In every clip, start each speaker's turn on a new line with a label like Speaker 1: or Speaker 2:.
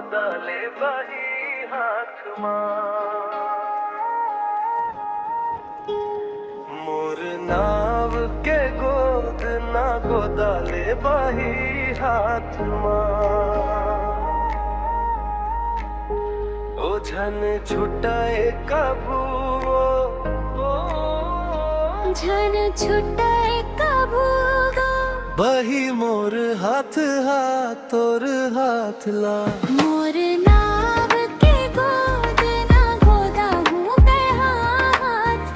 Speaker 1: गोदाले बाही हाथ मोर नाव के गोद ना गोदाले बाही हाथ ओ झन छुटाए काबू
Speaker 2: झन छुटाए काबू
Speaker 1: बही मोर हाथ हाथ तोर हाथ ला
Speaker 2: मोर नाव के गोद ना गोदा हूँ मैं हाथ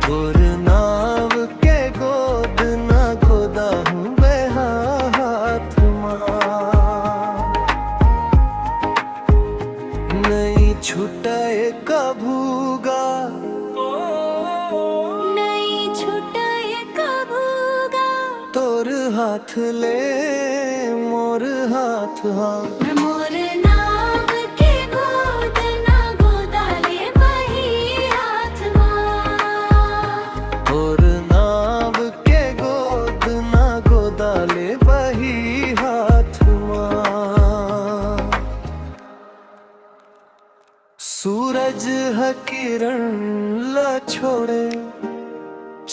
Speaker 1: तोर नाव के गोद ना गोदा हूँ मैं हाथ नहीं छुटाए कभूगा तोर हाथ ले मोर हाथ हाँ
Speaker 2: मोर नाव के गोद ना गोदाले बही हाथ
Speaker 1: तोर नाव के गोद ना गोदाले बही हाथ सूरज है किरण ला छोड़े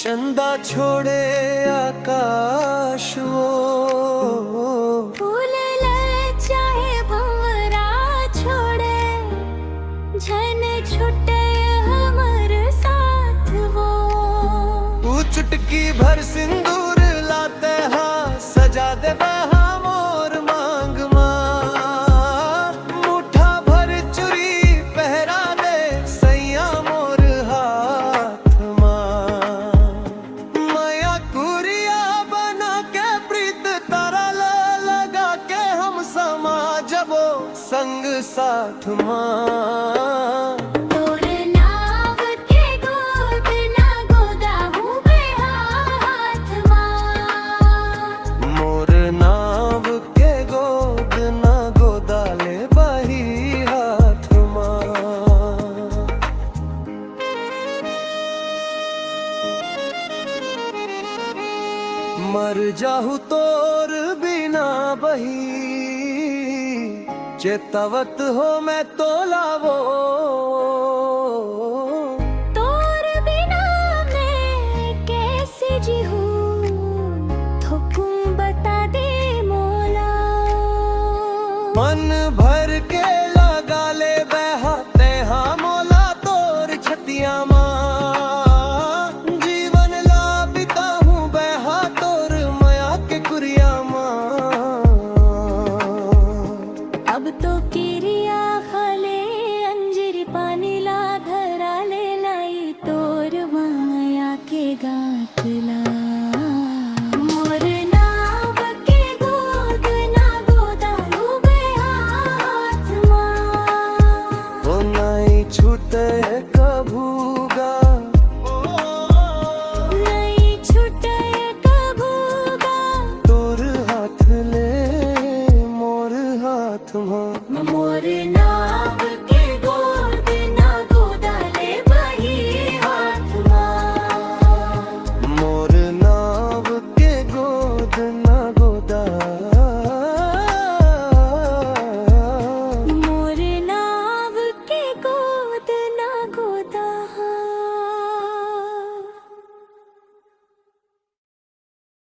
Speaker 1: चंदा छोड़े आकाश वो
Speaker 2: फूल ले चाहे भंवरा छोड़े झन छुटे हमर साथ वो
Speaker 1: चुटकी भर सिंदूर लाते हाँ सजा दे बहा मोर मांग मार मुठा भर चुरी पहरा दे सैया मोर हाथ माया कुरिया बना के प्रीत तारा लगा के हम समा जबो संग साथ मां
Speaker 2: तोर नाव के गोद ना गोदा हूँ मैं हाथ
Speaker 1: मोर नाव के गोद ना गोदाले बही हाथ मर जाहू तोर बिना बही चेतावत हो मैं तो लावो